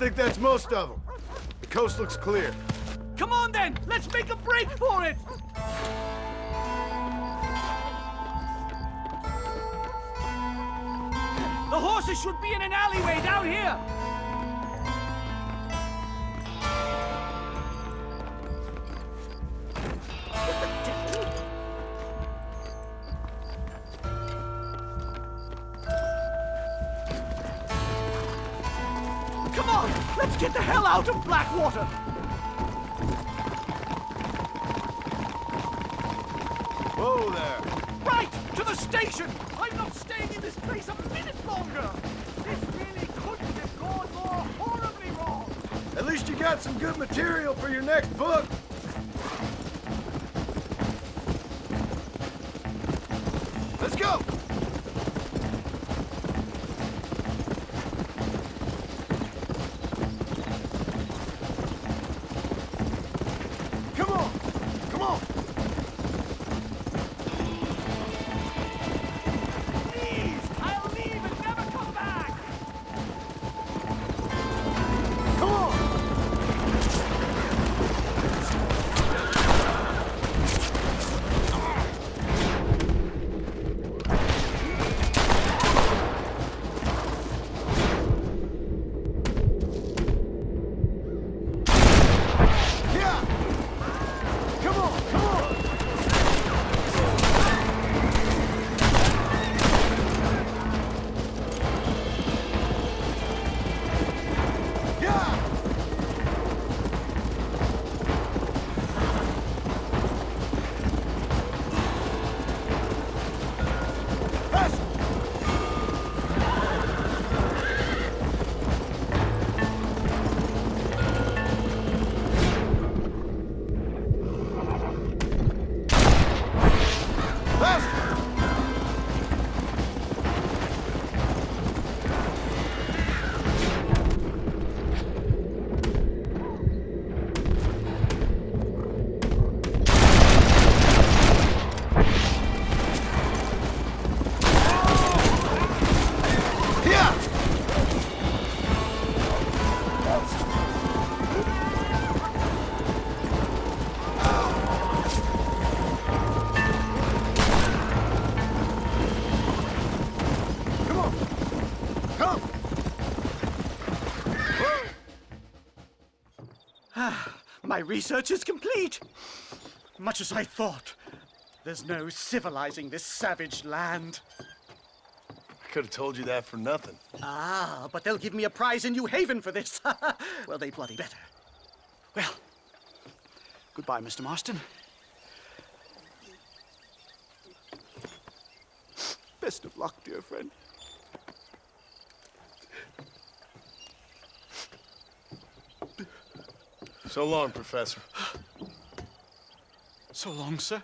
think that's most of them. The coast looks clear. Come on then, let's make a break for it! The horses should be in an alleyway down here! Come on, let's get the hell out of Blackwater! Whoa there. Right, to the station! I'm not staying in this place a minute longer! This really couldn't have gone more horribly wrong! At least you got some good material for your next book. Let's go! Come on! Come on! Please, I'll leave and never come back! Come on! Yeah! Come on! Come on! Yeah! Faster! Faster! Yeah! Come on! Come! My research is complete! Much as I thought. There's no civilizing this savage land. I could have told you that for nothing. Ah, but they'll give me a prize in New Haven for this. Well, they bloody better. Well, goodbye, Mr. Marston. Best of luck, dear friend. So long, Professor. So long, sir.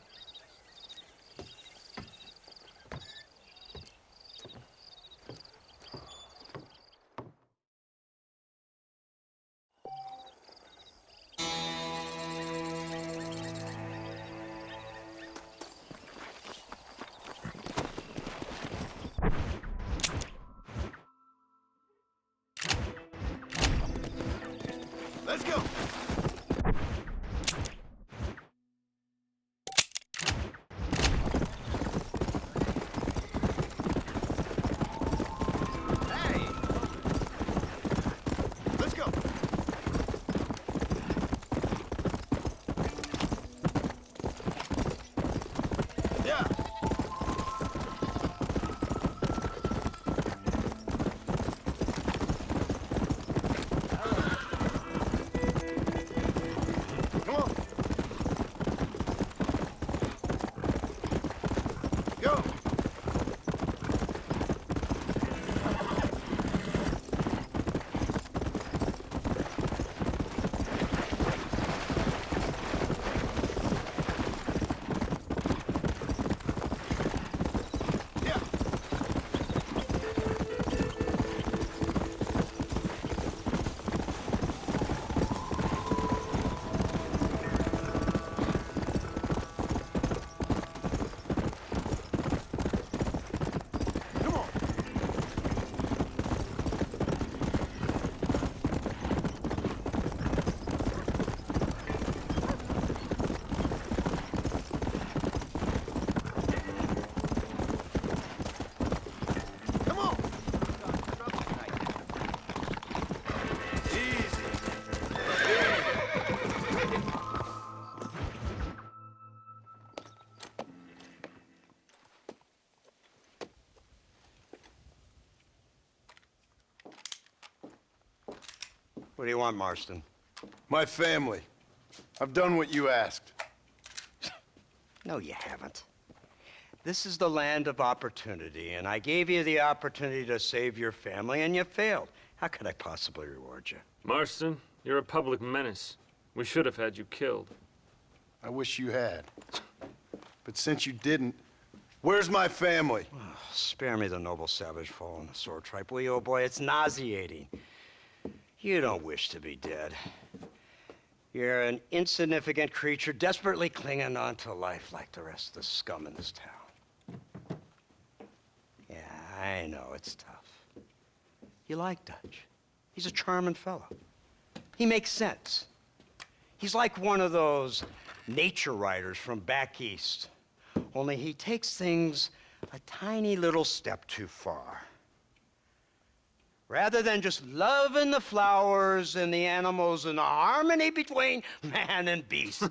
Let's go! What do you want, Marston? My family. I've done what you asked. No, you haven't. This is the land of opportunity, and I gave you the opportunity to save your family, and you failed. How could I possibly reward you? Marston, you're a public menace. We should have had you killed. I wish you had. But since you didn't, where's my family? Oh, spare me the noble savage fall in the sword tripe, will you, old boy? It's nauseating. You don't wish to be dead. You're an insignificant creature desperately clinging on to life like the rest of the scum in this town. Yeah, I know, it's tough. You like Dutch. He's a charming fellow. He makes sense. He's like one of those nature writers from back east. Only he takes things a tiny little step too far. Rather than just loving the flowers and the animals and the harmony between man and beast,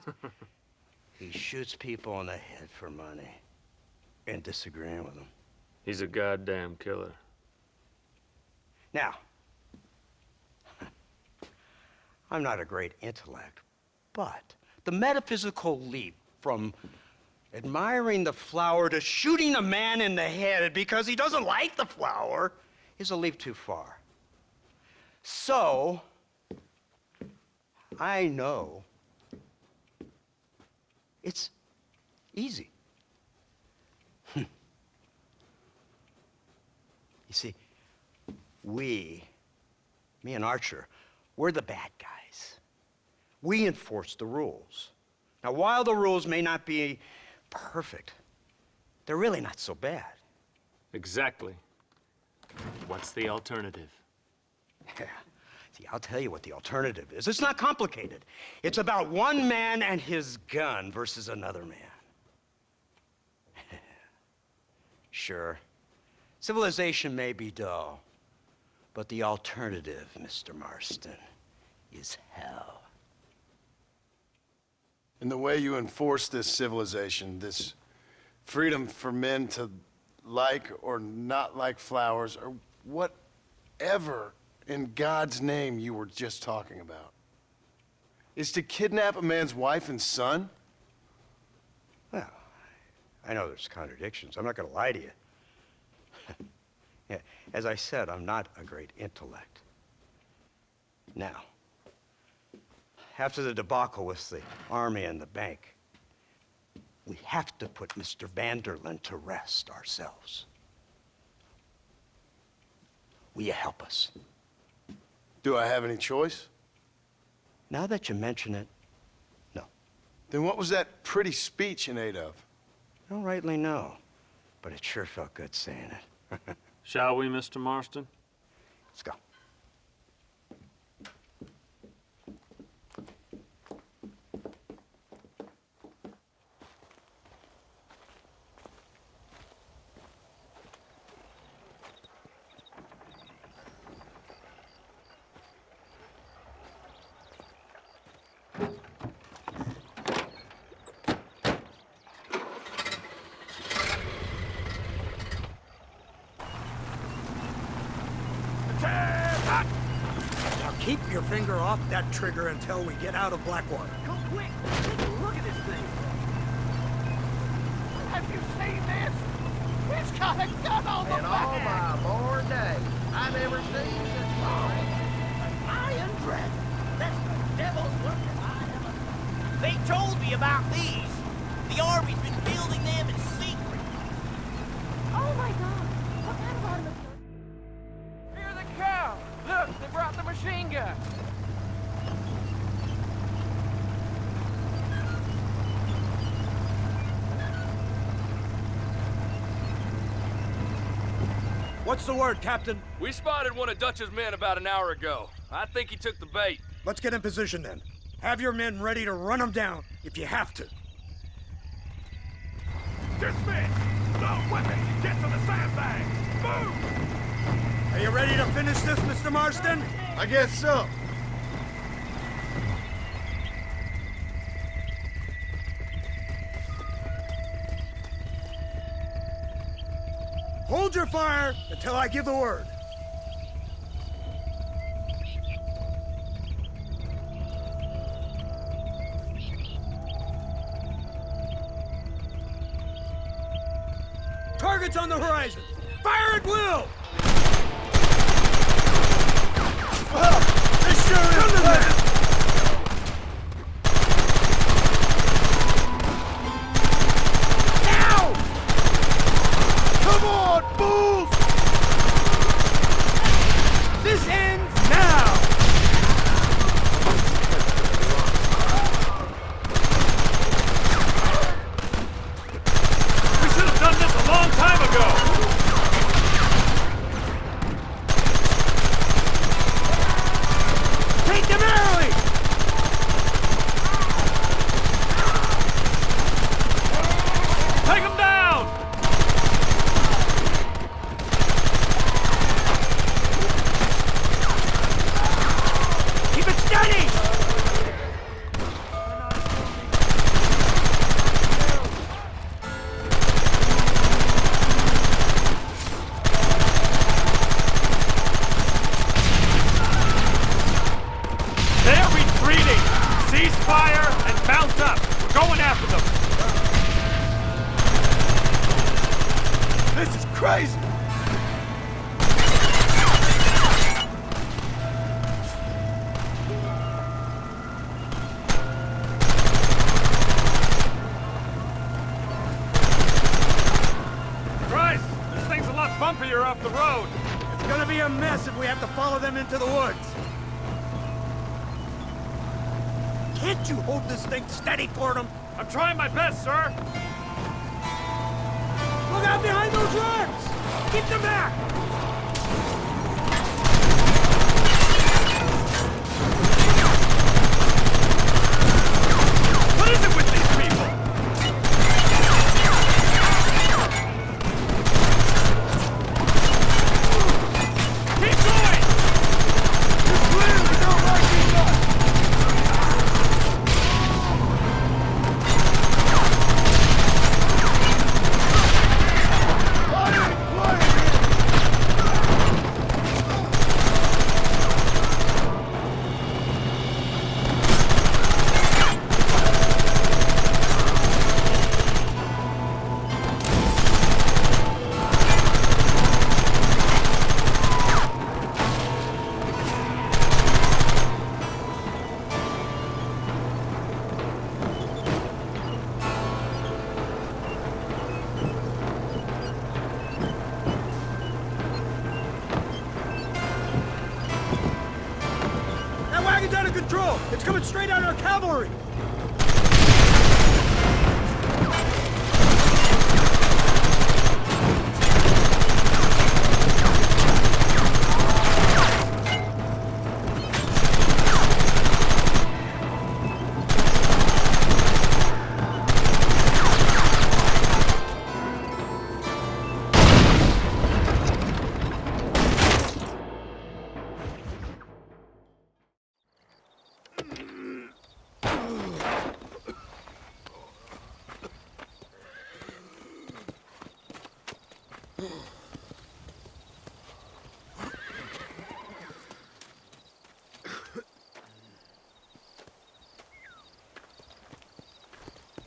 he shoots people in the head for money and disagreeing with them. He's a goddamn killer. Now, I'm not a great intellect, but the metaphysical leap from admiring the flower to shooting a man in the head because he doesn't like the flower is a leap too far. So, I know it's easy. You see, me and Archer, we're the bad guys. We enforce the rules. Now, while the rules may not be perfect, they're really not so bad. Exactly. What's the alternative? Yeah. See, I'll tell you what the alternative is. It's not complicated. It's about one man and his gun versus another man. Sure, civilization may be dull, but the alternative, Mr. Marston, is hell. And the way you enforce this civilization, this freedom for men to like or not like flowers, or whatever in God's name you were just talking about, is to kidnap a man's wife and son? Well, I know there's contradictions. I'm not going to lie to you. Yeah, as I said, I'm not a great intellect. Now, after the debacle with the army and the bank, we have to put Mr. Vanderlyn to rest ourselves. Will you help us? Do I have any choice? Now that you mention it, no. Then what was that pretty speech in aid of? I don't rightly know, but it sure felt good saying it. Shall we, Mr. Marston? Let's go. Now keep your finger off that trigger until we get out of Blackwater. Come quick! Take a look at this thing! Have you seen this? It's got a gun on the In all back! my born days, I never seen such fire. An iron dragon. That's the devil's work that I ever saw. They told me about these. The army's been building them in secret. Oh my god! What kind of armor? Hear the cow! Look, they brought the machine gun! What's the word, Captain? We spotted one of Dutch's men about an hour ago. I think he took the bait. Let's get in position then. Have your men ready to run them down if you have to. Dismiss! No weapons! Get to the sandbag! Move! Are you ready to finish this, Mr. Marston? I guess so. Hold your fire until I give the word. targets on the horizon! Fire at will! Well, this sure is pleasant. Now! Come on, fools! This ends now! We should have done this a long time ago! Take them early! Take them down! Keep it steady! They're retreating! Cease fire and mount up! We're going after them! This is crazy! Christ! This thing's a lot bumpier off the road! It's gonna be a mess if we have to follow them into the woods. Can't you hold this thing steady toward them? I'm trying my best, sir! Look out behind those rocks! Keep them back! What is it with these people? Keep going! You're clear, we don't like these guys! That wagon's out of control! It's coming straight at our cavalry!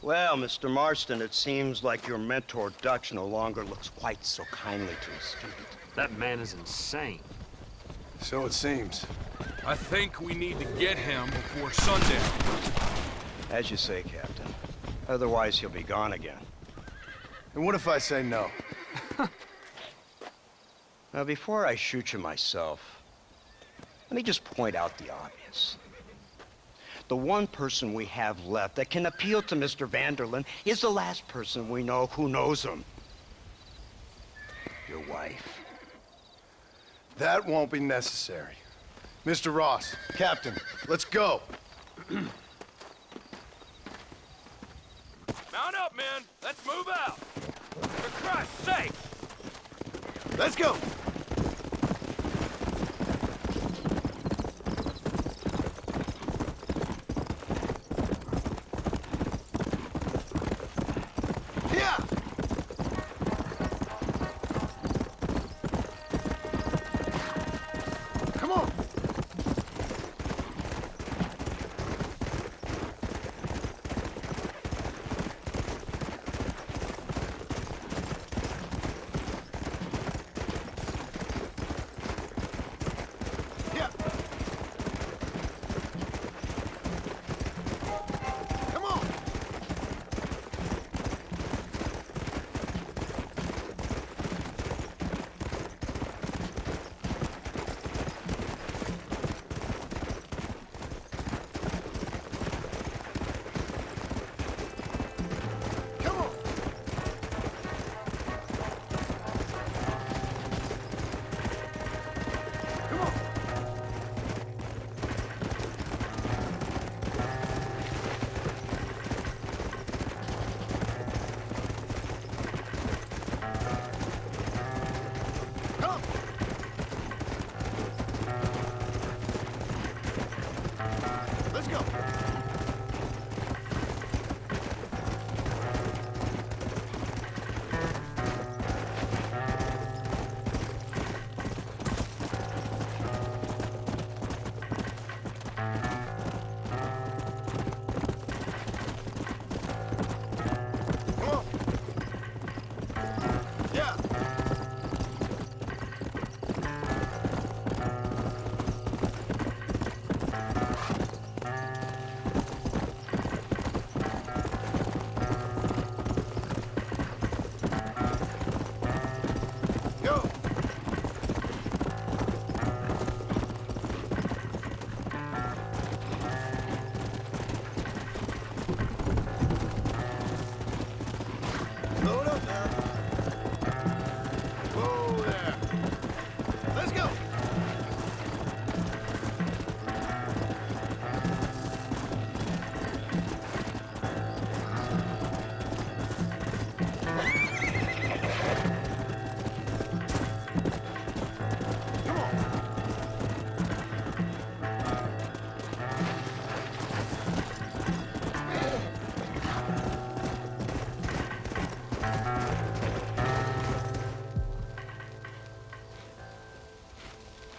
Well, Mr. Marston, it seems like your mentor Dutch no longer looks quite so kindly to his student. That man is insane. So it seems. I think we need to get him before sundown. As you say, Captain. Otherwise, he'll be gone again. And what if I say no? Now, before I shoot you myself, let me just point out the obvious. The one person we have left that can appeal to Mr. Vanderlyn is the last person we know who knows him. Your wife. That won't be necessary. Mr. Ross, Captain, let's go. Mount up, men. Let's move out. For Christ's sake. Let's go. Yeah. Come on.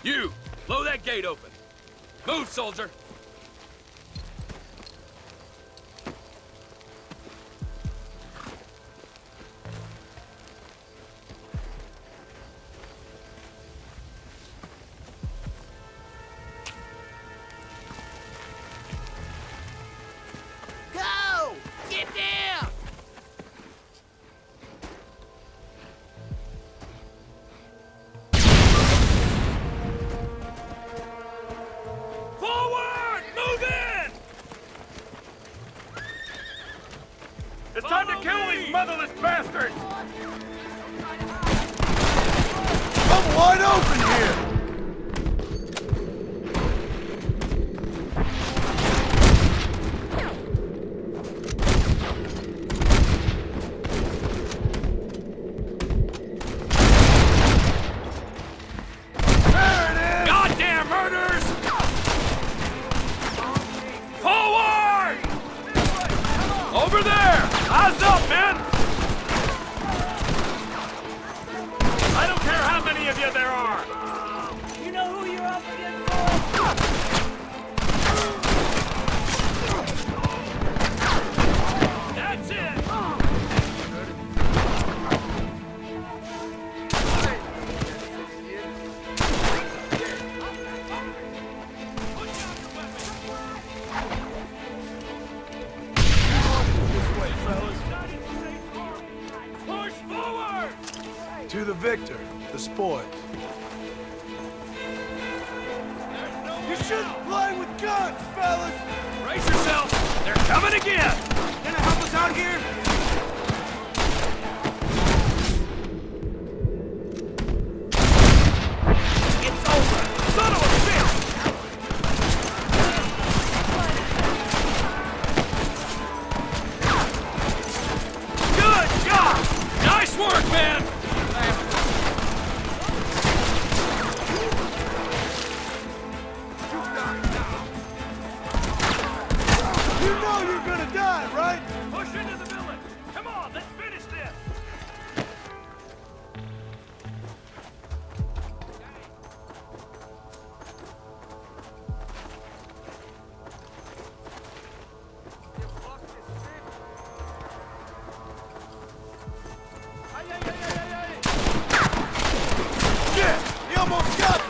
You, blow that gate open. Move, soldier. Go! Get down! Forward! Move in! It's time to kill these motherless bastards! I'm wide open here! Goddamn murders! Forward! Over there! Eyes up, men! I don't care how many of you there are! You know who you're up against, boy? That's it! Push forward! To the victor, the spoils. You shouldn't play with guns, fellas! Brace yourself! They're coming again! Gonna help us out here? It's over! Son of a bitch! Good job! Nice work, man! You know you're gonna die, right? Push into the village! Come on, let's finish this! Shit! He almost got me!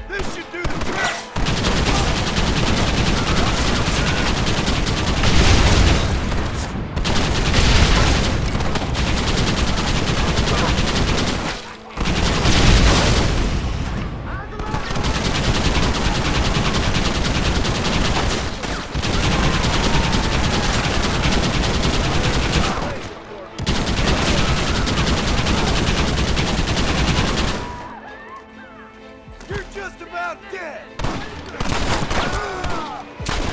This should do the trick! You're just about dead!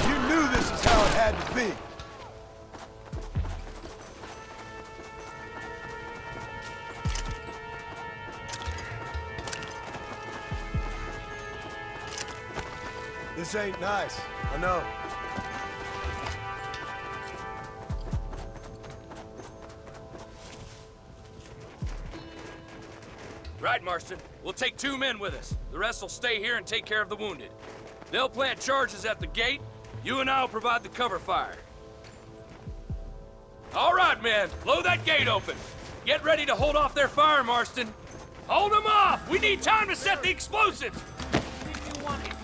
You knew this is how it had to be. This ain't nice, I know. Right, Marston. We'll take 2 men with us. The rest will stay here and take care of the wounded. They'll plant charges at the gate. You and I'll provide the cover fire. All right, men. Blow that gate open. Get ready to hold off their fire, Marston. Hold them off! We need time to set the explosives!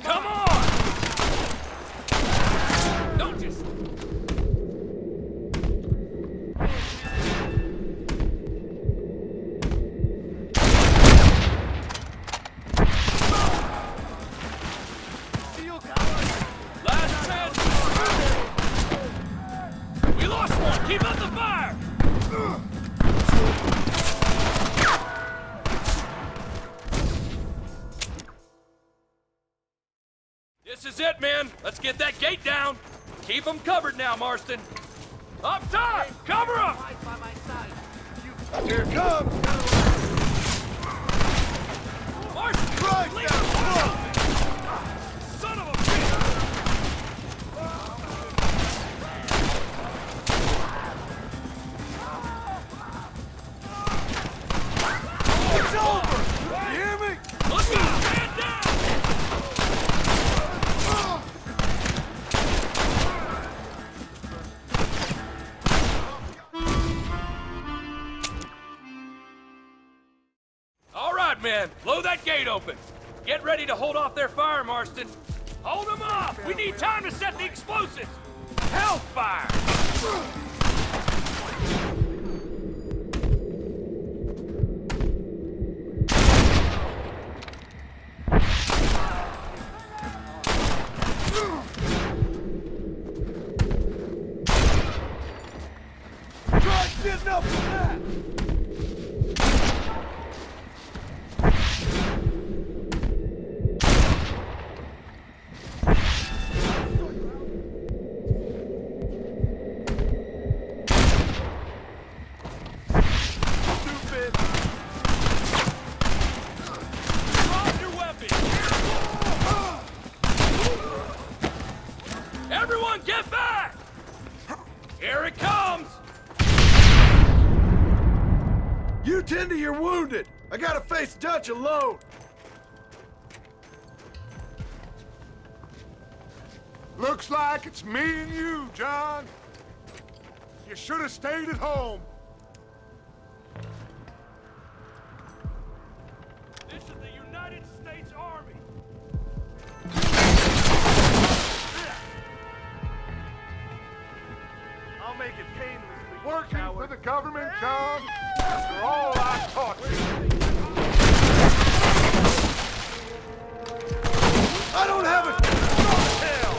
Come on! Don't just... Last chance! We lost one! Keep up the fire! This is it, men. Let's get that gate down. Keep them covered now, Marston. Up top! Cover up! Here it comes! Marston! Right leave down it front! alone. Son of a bitch! It's over! You hear me? men! Blow that gate open! Get ready to hold off their fire, Marston! Hold them off! We need time to set the explosives! Hellfire! Try getting up from that! Drop your weapons! Everyone get back! Here it comes! You tend to your wounded. I gotta face Dutch alone. Looks like it's me and you, John. You should have stayed at home. This is the United States Army! I'll make it painless for you, working for the government, John. After all I taught you. I don't have a... Hell!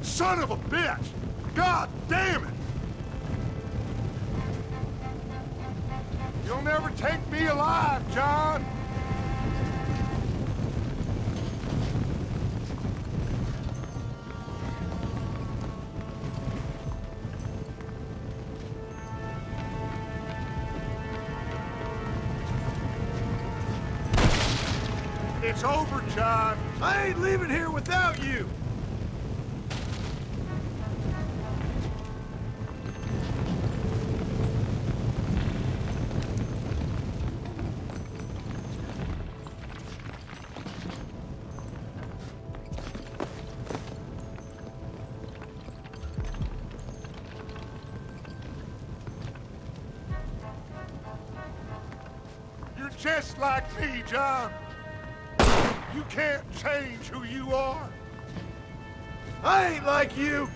Son of a bitch! God damn it! You'll never take me alive, John! It's over, John. I ain't leaving here without you. You're just like me, John. You can't change who you are. I ain't like you.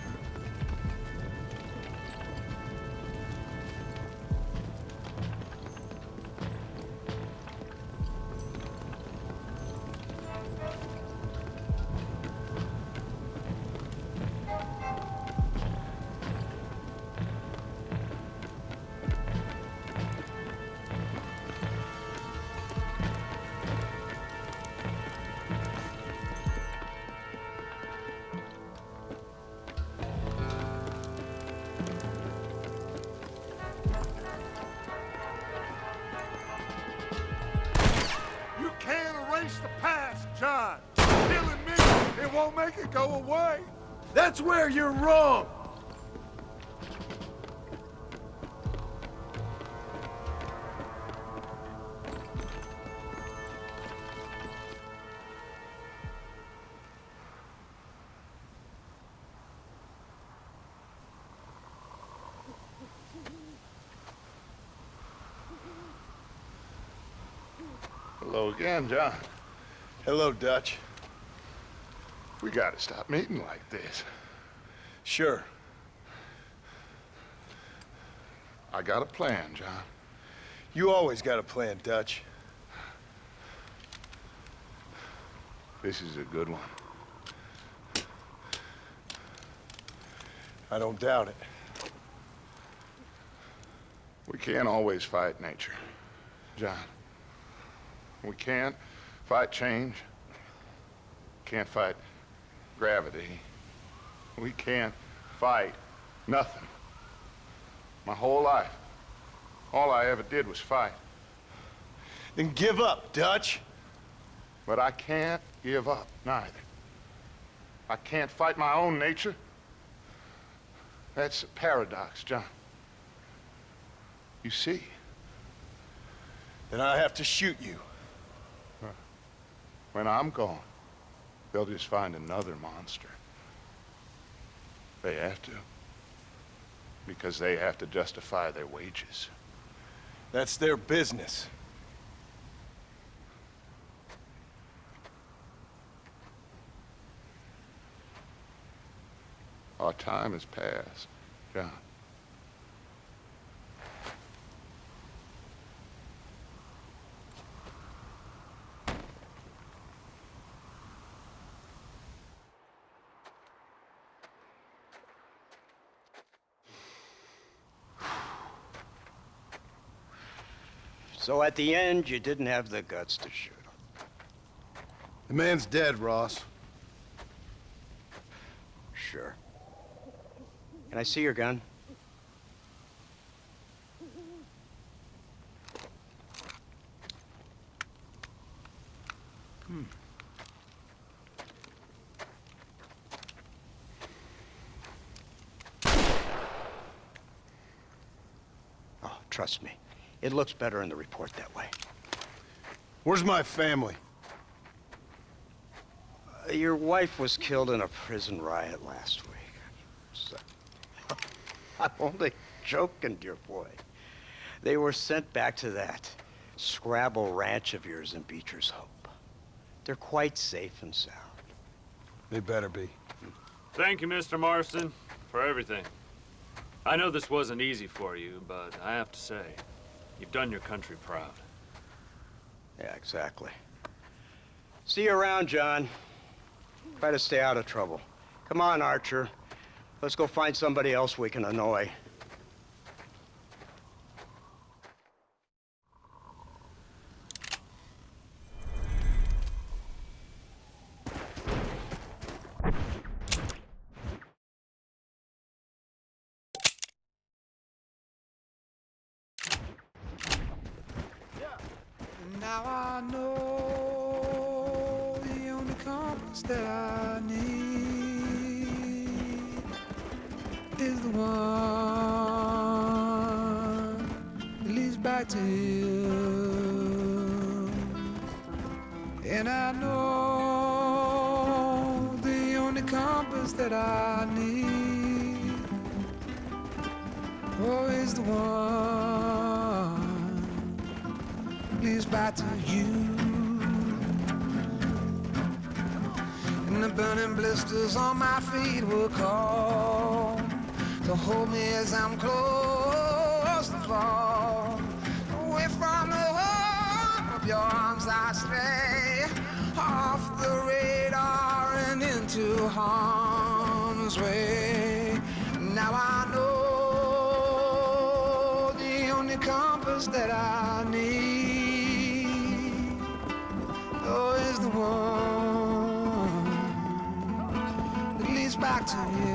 You can't erase the past, John. Killing me, it won't make it go away. That's where you're wrong. Hello again, John. Hello, Dutch. We gotta stop meeting like this. Sure. I got a plan, John. You always got a plan, Dutch. This is a good one. I don't doubt it. We can't always fight nature, John. We can't fight change. Can't fight gravity. We can't fight nothing. My whole life, all I ever did was fight. Then give up, Dutch. But I can't give up, neither. I can't fight my own nature. That's a paradox, John. You see? Then I have to shoot you. When I'm gone, they'll just find another monster. They have to. Because they have to justify their wages. That's their business. Our time has passed, John. So at the end, you didn't have the guts to shoot him. The man's dead, Ross. Sure. Can I see your gun? Oh, trust me. It looks better in the report that way. Where's my family? Your wife was killed in a prison riot last week. So, I'm only joking, dear boy. They were sent back to that Scrabble ranch of yours in Beecher's Hope. They're quite safe and sound. They better be. Thank you, Mr. Marston, for everything. I know this wasn't easy for you, but I have to say, you've done your country proud. Yeah, exactly. See you around, John. Try to stay out of trouble. Come on, Archer. Let's go find somebody else we can annoy. Now I know the only compass that I need is the one that leads back to you. And I know the only compass that I need is the one leads back to you. And the burning blisters on my feet will call to hold me as I'm close to fall. Away from the warmth of your arms I stray, off the radar and into harm's way. Now I know the only compass that I need is the one that leads back to you.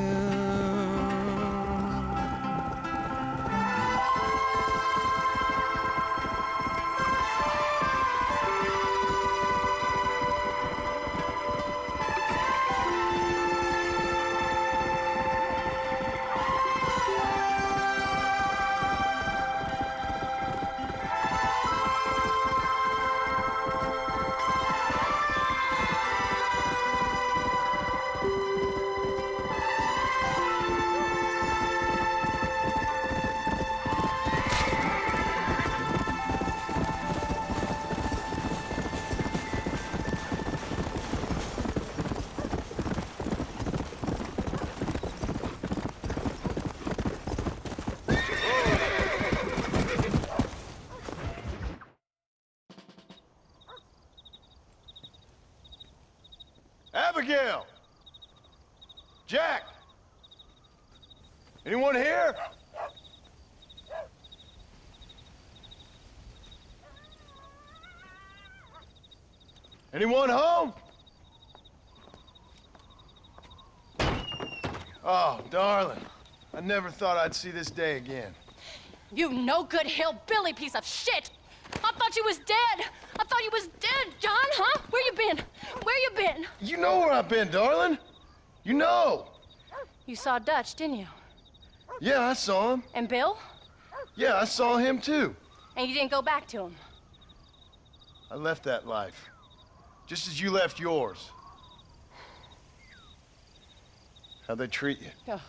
Abigail! Jack! Anyone here? Anyone home? Oh, darling. I never thought I'd see this day again. You no good hillbilly piece of shit! I thought you was dead! I thought you was dead, John, huh? Where you been? Where you been? You know where I've been, darling. You know. You saw Dutch, didn't you? Yeah, I saw him. And Bill? Yeah, I saw him too. And you didn't go back to him? I left that life. just as you left yours. How'd they treat you? Oh,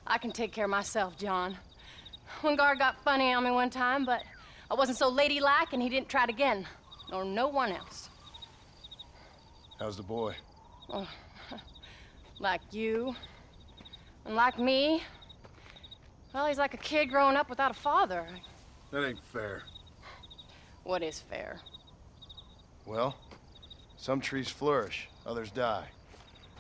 I can take care of myself, John. One guard got funny on me one time, but I wasn't so ladylike and he didn't try it again. Nor no one else. How's the boy? Oh, like you, and like me. Well, he's like a kid growing up without a father. That ain't fair. What is fair? Well, some trees flourish, others die.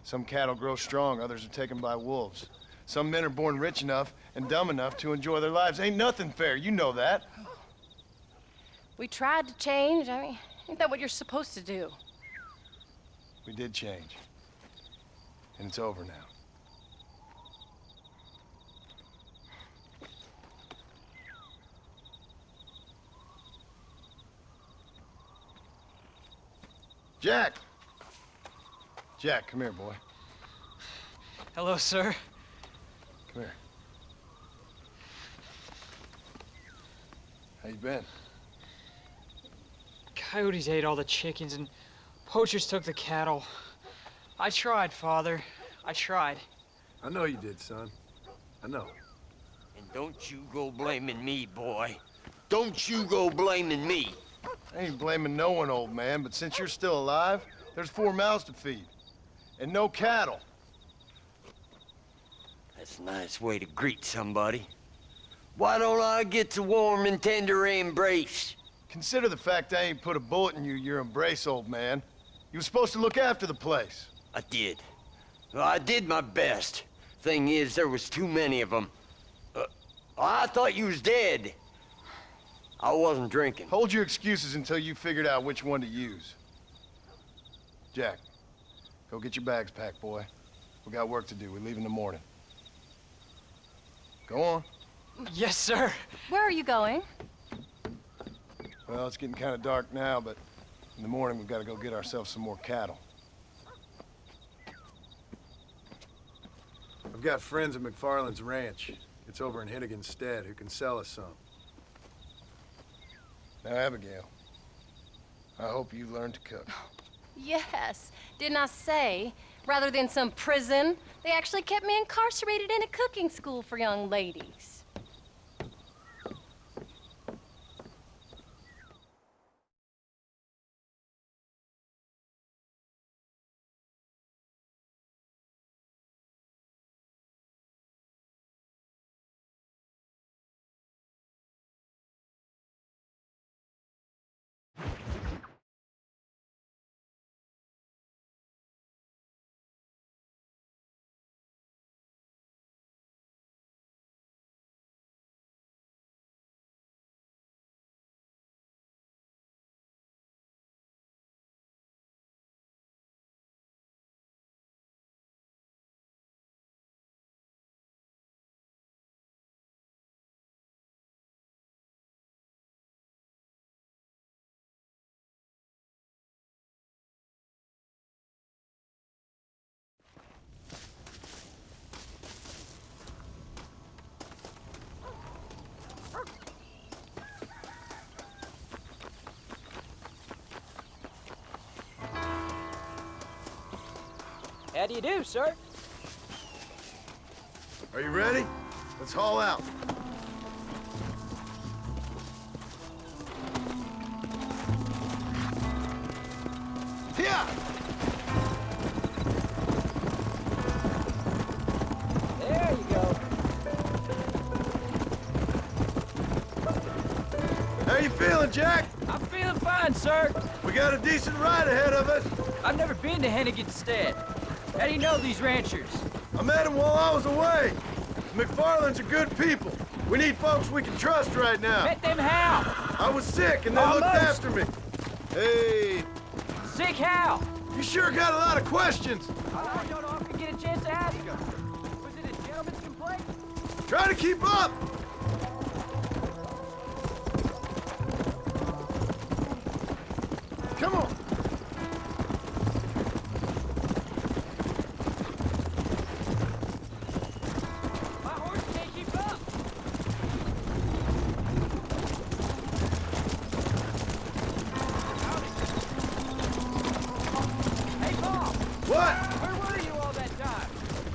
Some cattle grow strong, others are taken by wolves. Some men are born rich enough and dumb enough to enjoy their lives. Ain't nothing fair, you know that. We tried to change. I mean, ain't that what you're supposed to do? We did change. And it's over now. Jack! Jack, come here, boy. Hello, sir. Come here. How you been? Coyotes ate all the chickens and poachers took the cattle. I tried, Father. I tried. I know you did, son. I know. And don't you go blaming me, boy. Don't you go blaming me. I ain't blaming no one, old man, but since you're still alive, there's 4 mouths to feed. And no cattle. That's a nice way to greet somebody. Why don't I get the warm and tender embrace? Consider the fact I ain't put a bullet in your embrace, old man. You were supposed to look after the place. I did. Well, I did my best. Thing is, there was too many of them. I thought you was dead. I wasn't drinking. Hold your excuses until you figured out which one to use. Jack, go get your bags packed, boy. We got work to do. We leave in the morning. Go on. Yes, sir. Where are you going? Well, it's getting kind of dark now, but in the morning we've got to go get ourselves some more cattle. I've got friends at McFarland's ranch. It's over in Hennigan's stead who can sell us some. Now, Abigail, I hope you learn to cook. Yes. Didn't I say, rather than some prison, they actually kept me incarcerated in a cooking school for young ladies. How do you do, sir? Are you ready? Let's haul out. Yeah! There you go. How you feeling, Jack? I'm feeling fine, sir. We got a decent ride ahead of us. I've never been to Hennigan's stead. How do you know these ranchers? I met them while I was away. McFarland's are good people. We need folks we can trust right now. Met them how? I was sick and they looked Almost. after me. Hey, Sick how? you sure got a lot of questions. I don't often get a chance to ask them. Was it a gentleman's complaint? Try to keep up. Come on. My horse can't keep up. What? Where were you all that time?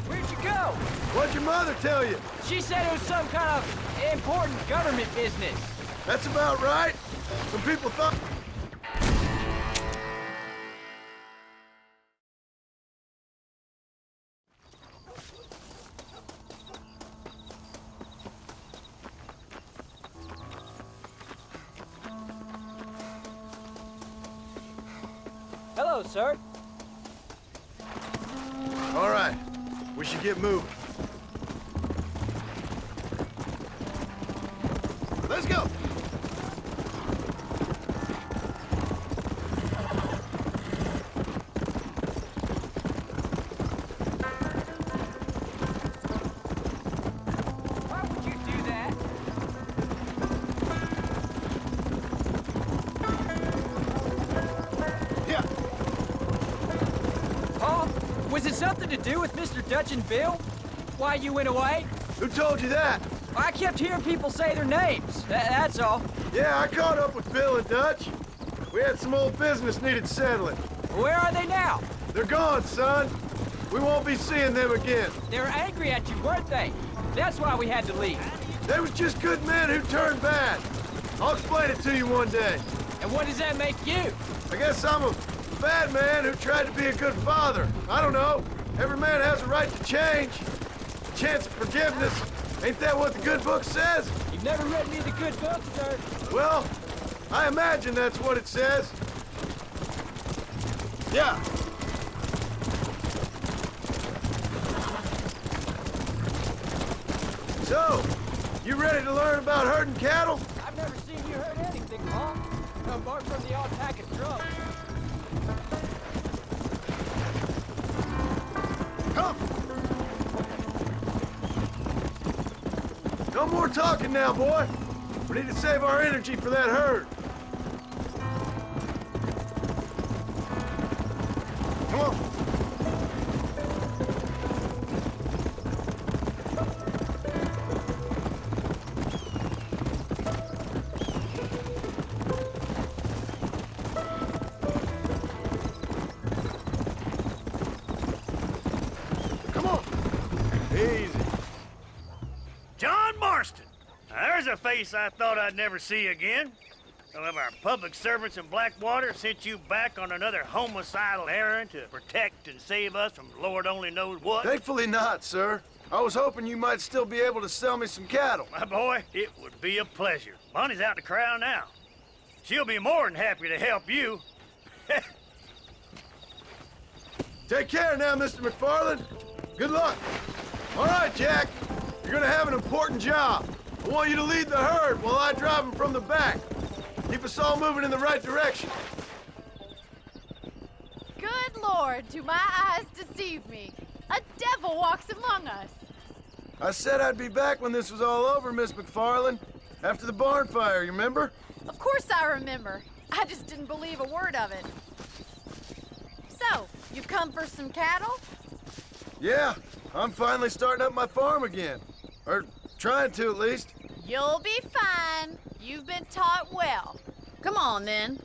Where'd you go? What'd your mother tell you? She said it was some kind of important government business. That's about right. Some people thought... Hello, sir. All right, we should get moving. Let's go. Why would you do that? Yeah. Paul, was it something to do with Mr. Dutch and Bill? Why you went away? Who told you that? I kept hearing people say their names. That's all. Yeah, I caught up with Bill and Dutch. We had some old business needed settling. Where are they now? They're gone, son. We won't be seeing them again. They were angry at you, weren't they? That's why we had to leave. They was just good men who turned bad. I'll explain it to you one day. And what does that make you? I guess I'm a bad man who tried to be a good father. I don't know. Every man has a right to change. A chance of forgiveness. Ain't that what the good book says? You've never read any of the good books, sir. Well, I imagine that's what it says. Yeah. So, you ready to learn about herding cattle? I've never seen you hurt anything, Paul. Apart from the odd pack of drums. Come! No more talking now, boy. We need to save our energy for that herd. Come on. Come on. Easy. John Marston. Now, there's a face I thought I'd never see again. Some of our public servants in Blackwater sent you back on another homicidal errand to protect and save us from Lord only knows what. Thankfully not, sir. I was hoping you might still be able to sell me some cattle. My boy, it would be a pleasure. Bonnie's out to corral now. She'll be more than happy to help you. Take care now, Mr. McFarland. Good luck. All right, Jack. You're gonna have an important job. I want you to lead the herd while I drive them from the back. Keep us all moving in the right direction. Good Lord, do my eyes deceive me? A devil walks among us. I said I'd be back when this was all over, Miss McFarland. After the barn fire, you remember? Of course I remember. I just didn't believe a word of it. So, you've come for some cattle? Yeah, I'm finally starting up my farm again. Or trying to, at least. You'll be fine. You've been taught well. Come on, then.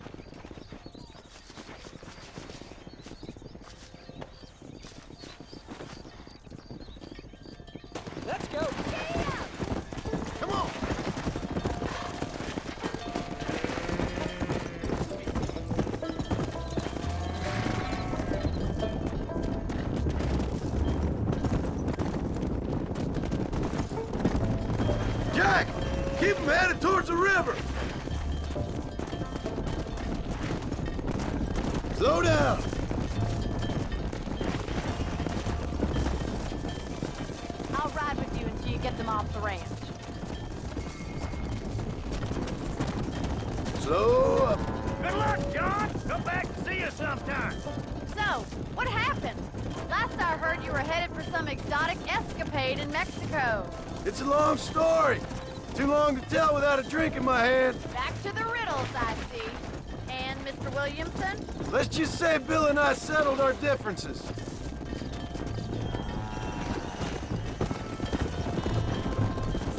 Let's go. Come on. Jack, keep them headed towards the river. Slow down. I'll ride with you until you get them off the ranch. Slow up. Good luck, John. Come back and see us sometime. So, what happened? Last I heard you were headed for some exotic escapade in Mexico. It's a long story. Too long to tell without a drink in my hand. Back to the riddles, I see. And Mr. Williamson? Let's just say Bill and I settled our differences.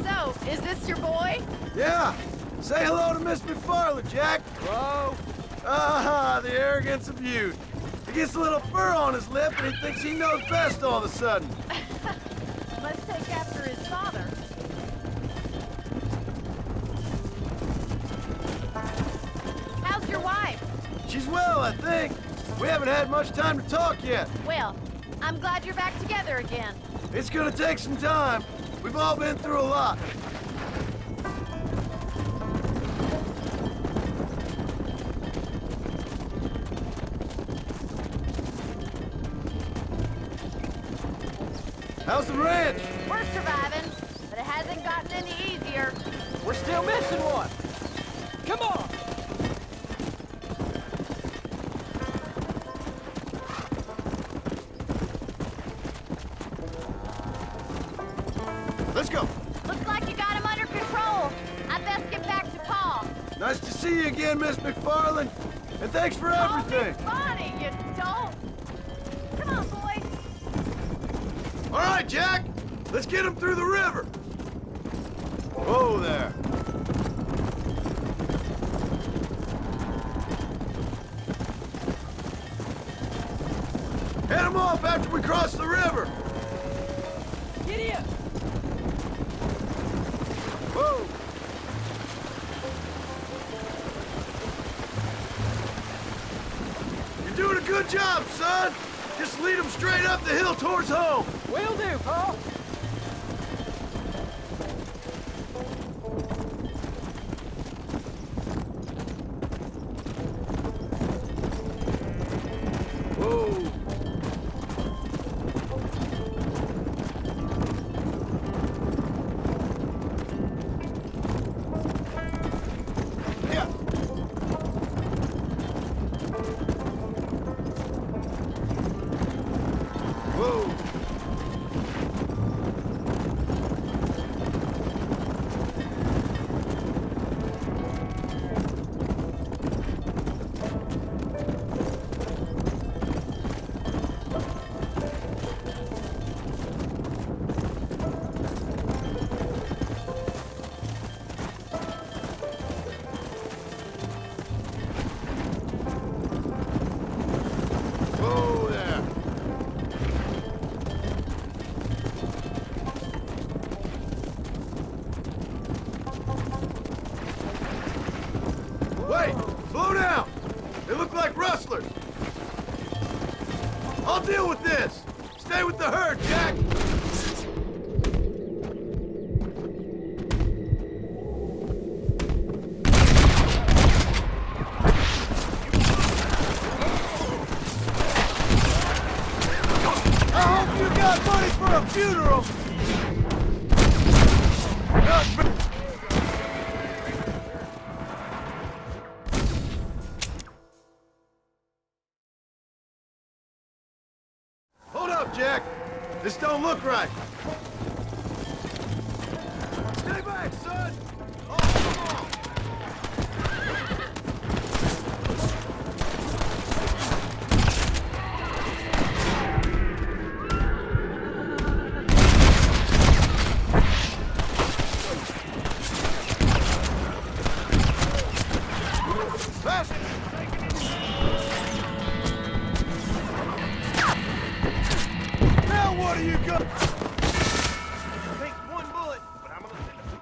So, is this your boy? Yeah. Say hello to Miss McFarland, Jack. Whoa. Ah, the arrogance of youth. He gets a little fur on his lip and he thinks he knows best all of a sudden. Must take after his father. How's your wife? She's well, I think. We haven't had much time to talk yet. Well, I'm glad you're back together again. It's gonna take some time. We've all been through a lot. How's the ranch? We're surviving, but it hasn't gotten any easier. We're still missing one. Come on. Let's go. Looks like you got him under control. I'd best get back to Pa. Nice to see you again, Miss McFarland. And thanks for everything. Oh, Bonnie, you don't. Come on, boys. All right, Jack. Let's get him through the river. Whoa there. Head him off after we cross the river. Giddy up. Whoa. You're doing a good job, son. Just lead him straight up the hill towards home. Will do, Pa. Whoa. Yeah. Whoa. Whoa there. Wait! Slow down! They look like rustlers. I'll deal with this. Stay with the herd, Jack. I hope you got money for a funeral. Not for- Hold up, Jack. This don't look right. Stay back, son. Oh, come on. Faster. Now what are you gonna... Take one bullet, but I'm gonna send it...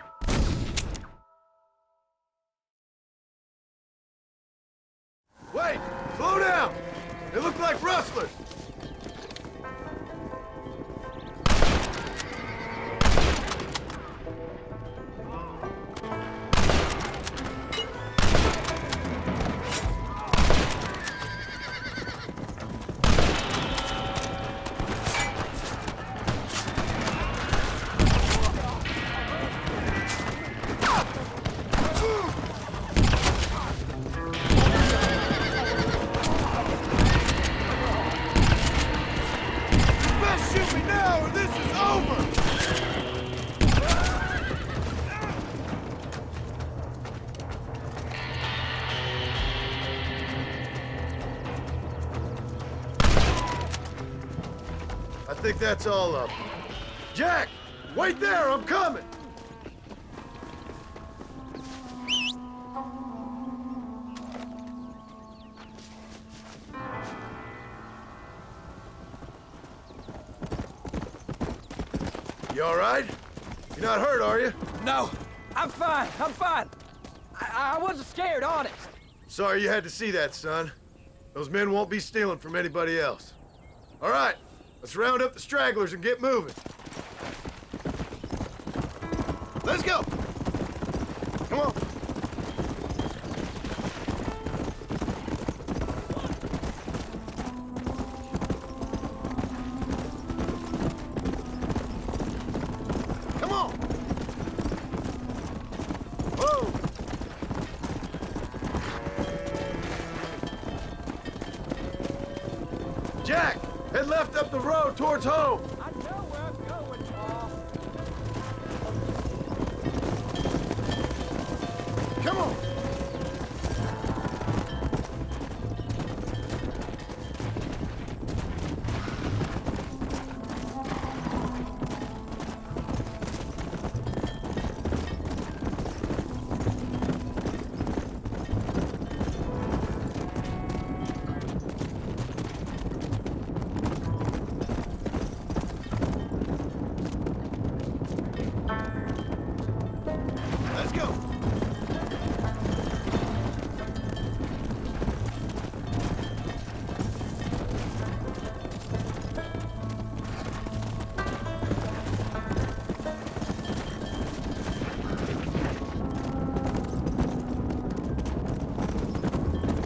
Wait! Slow down! They look like rustlers! Best shoot me now or this is over! I think that's all of them. Jack! Wait there, I'm coming! You all right? You're not hurt, are you? No, I'm fine. I'm fine. I wasn't scared, honest. Sorry you had to see that, son. Those men won't be stealing from anybody else. All right, let's round up the stragglers and get moving. Let's go! Come on. Come on! Whoa! Jack, head left up the road towards home. I know where I'm going, Paul. Come on! Let's go!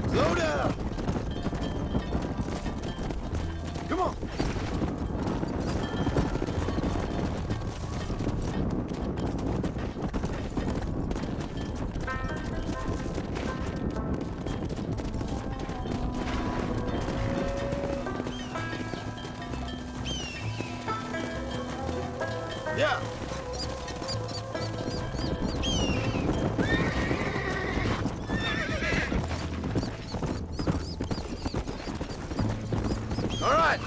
Slow down! Come on! Yeah! All right,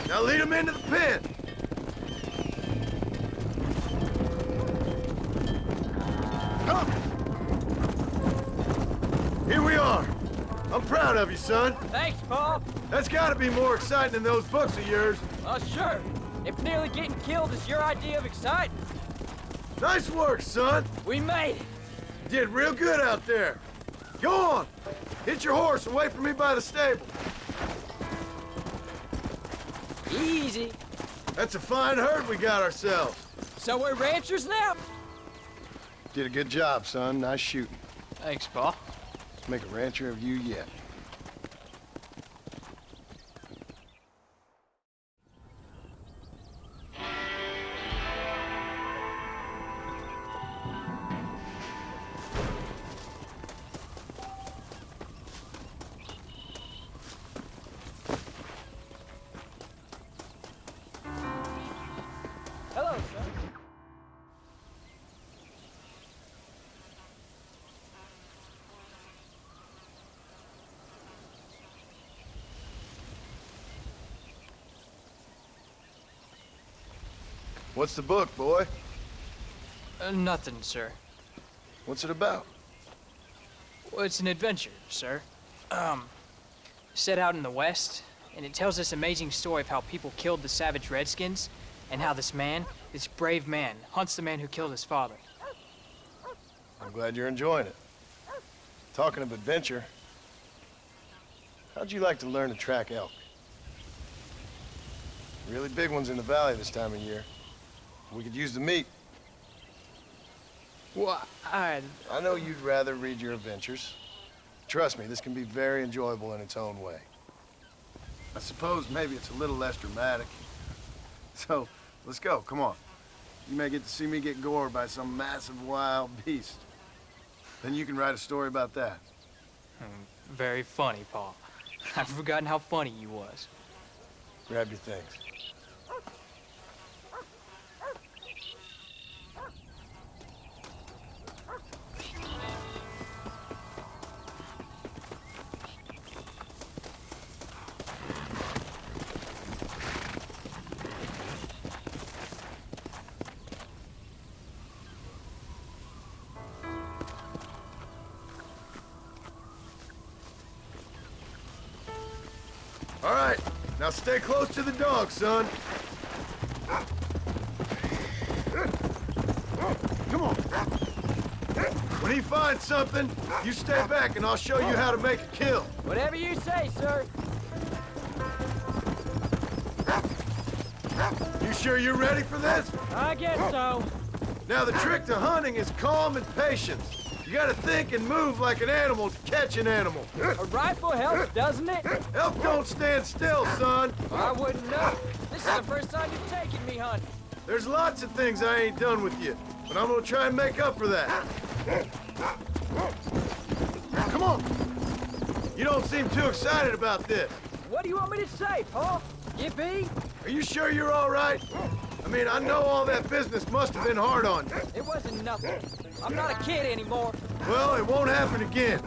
now lead them into the pen. Come! Here we are. I'm proud of you, son. Thanks, Paul. That's gotta be more exciting than those books of yours. Sure. If nearly getting killed is your idea of exciting, Nice work, son. we made it. You did real good out there. Go on. Hit your horse and wait for me by the stable. Easy. That's a fine herd we got ourselves. So we're ranchers now? Did a good job, son. Nice shooting. Thanks, Paul. Let's make a rancher of you yet. Hello, sir. What's the book, boy? Nothing, sir. What's it about? Well, it's an adventure, sir. Set out in the West, and it tells this amazing story of how people killed the savage Redskins, and how this man, this brave man, hunts the man who killed his father. I'm glad you're enjoying it. Talking of adventure, how'd you like to learn to track elk? Really big ones in the valley this time of year. We could use the meat. Well, I know you'd rather read your adventures. Trust me, this can be very enjoyable in its own way. I suppose maybe it's a little less dramatic. So, let's go, come on. You may get to see me get gored by some massive wild beast. Then you can write a story about that. Very funny, Paul. I've forgotten how funny you was. Grab your things. All right, now stay close to the dog, son. he finds something, you stay back and I'll show you how to make a kill. Whatever you say, sir. You sure you're ready for this? I guess so. Now, the trick to hunting is calm and patience. You gotta think and move like an animal to catch an animal. A rifle helps, doesn't it? Elk don't stand still, son. I wouldn't know. This is the first time you've taken me hunting. There's lots of things I ain't done with you, but I'm gonna try and make up for that. Come on. You don't seem too excited about this. What do you want me to say, Paul? You be? Are you sure you're all right? I mean, I know all that business must have been hard on you. It wasn't nothing. I'm not a kid anymore. Well, it won't happen again.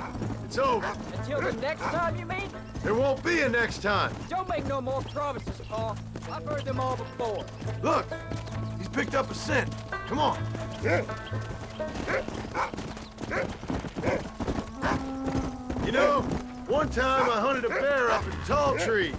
It's over. Until the next time, you mean? There won't be a next time. Don't make no more promises, Paul. I've heard them all before. Look, he's picked up a scent. Come on. You know, one time I hunted a bear up in tall trees.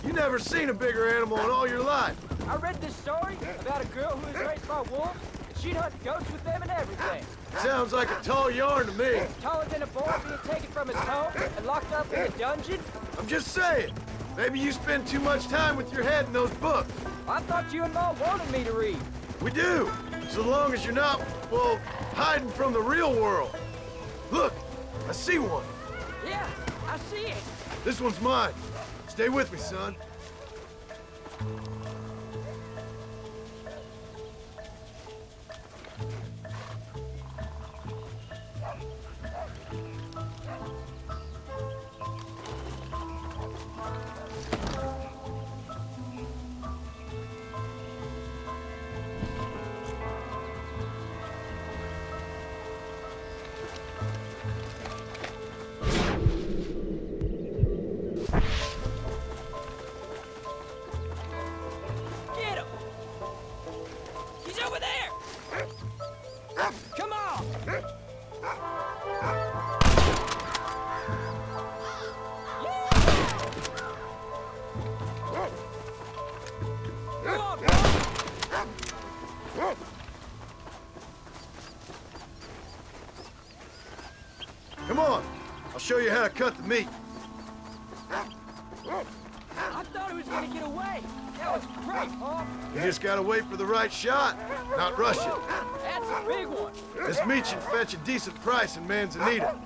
You never seen a bigger animal in all your life. I read this story about a girl who was raised by wolves, and she'd hunt goats with them and everything. Sounds like a tall yarn to me. Taller than a boy being taken from his home and locked up in a dungeon? I'm just saying. Maybe you spend too much time with your head in those books. I thought you and Ma wanted me to read. We do, so long as you're not, well, hiding from the real world. Look, I see one. Yeah, I see it. This one's mine. Stay with me, son. Get him! He's over there! Come on! Come on, bro! Come on. I'll show you how to cut the meat. I thought he was gonna get away. That was great, Paul. You just gotta wait for the right shot, not rush it. That's a big one. This meat should fetch a decent price in Manzanita.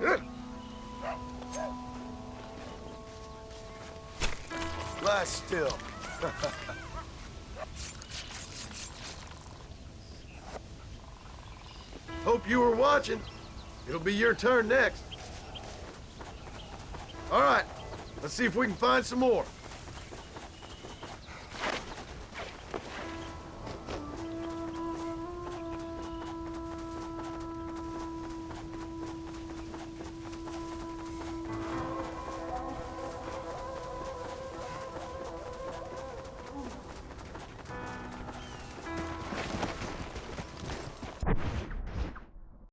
Lie still. Hope you were watching. It'll be your turn next. All right, let's see if we can find some more.